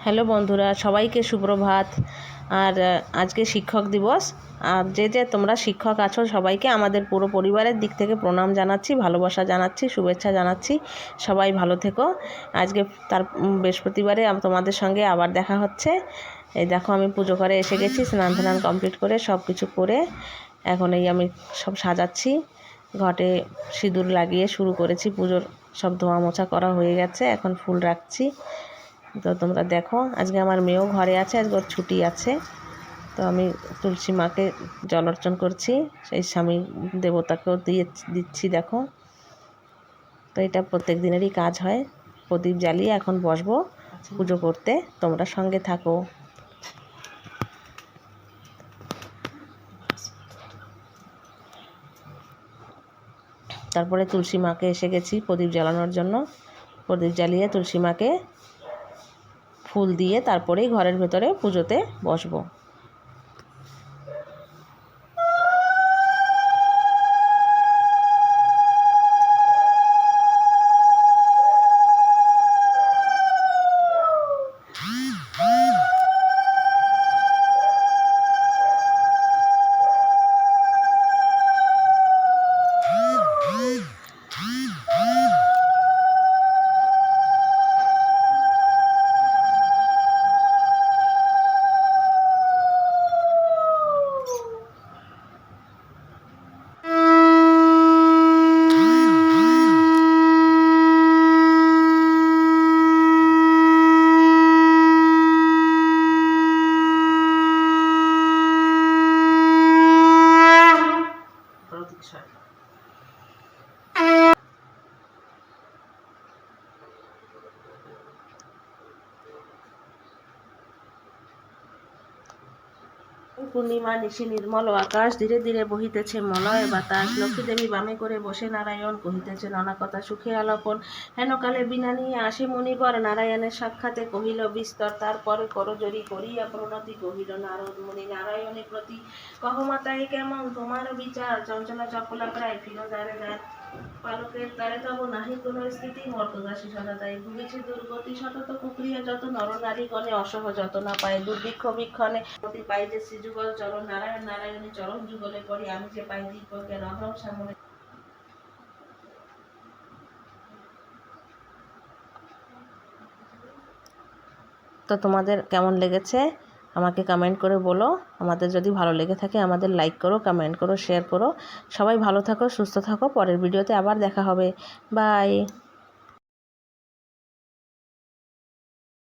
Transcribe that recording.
Hello বন্ধুরা, সবাইকে সুপ্রভাত। আর আজকে শিক্ষক দিবস। আর যে তোমরা শিক্ষক আছো সবাইকে আমাদের পুরো পরিবারের দিক থেকে প্রণাম জানাচ্ছি, ভালোবাসা জানাচ্ছি, শুভেচ্ছা জানাচ্ছি। সবাই ভালো থেকো। আজকে তার বৃহস্পতিবারে তোমাদের সঙ্গে আবার দেখা হচ্ছে। এই দেখো, আমি পুজো করে এসে গেছি, স্নান টান কমপ্লিট করে সব কিছু করে এখন এই আমি সব সাজাচ্ছি। ঘটে সিঁদুর লাগিয়ে শুরু করেছি, পুজোর সব ধোয়া মোছা করা হয়ে গেছে, এখন ফুল রাখছি। তো তোমরা দেখো, আজকে আমার মেয়েও ঘরে আছে, আজকে ওর ছুটি আছে। তো আমি তুলসী মাকে জল অর্চন করছি, সেই স্বামী দেবতাকেও দিচ্ছি। দেখো, তো এটা প্রত্যেক দিনেরই কাজ হয়। প্রদীপ জ্বালিয়ে এখন বসবো পুজো করতে, তোমরা সঙ্গে থাকো। তারপরে তুলসী মাকে এসে গেছি প্রদীপ জ্বালানোর জন্য। প্রদীপ জ্বালিয়ে তুলসী মাকে ফুল দিয়ে তারপরেই ঘরের ভেতরে পুজোতে বসবো। পূর্ণিমা নিশি নির্মল আকাশ, ধীরে ধীরে বহিতেছে মলয় বাতাস। লক্ষ্মীদেবী বামে করে বসে নারায়ণ, কহিতেছে নানা কথা সুখে আলাপন। হেনকালে বিনা নিয়ে আসে মণিবর, নারায়ণের সাক্ষাতে কহিল বিস্তর। তারপরে করজোড়ি করিয়া প্রণতি কহিল নারদ মুনি নারায়ণী প্রতি। কহ মাতায় কেমন তোমার বিচার, চঞ্চলা চপলা প্রায় ফিরোদারে দ্বার। পালকের তারে তব নাহি কোনো স্থিতি, মর্তদাসী সদাতাই ভুগেছে দুর্গতি। সতত কুক্রিয়া যত নরনারীগণে, অসহ যত না পায় দুর্ভিক্ষ বীক্ষণে। প্রতি পাই যে শ্রীযুগল চরণ, নারায়ণ নারায়ণী চরণ যুগলে পড়ি। আমি যে পাই দীপকের অধম সামনে। তো তোমাদের কেমন লেগেছে আমাকে কমেন্ট করে বলো। আমাদের যদি ভালো লেগে থাকে আমাদের লাইক করো, কমেন্ট করো, শেয়ার করো। সবাই ভালো থাকো, সুস্থ থাকো। পরের ভিডিওতে আবার দেখা হবে। বাই।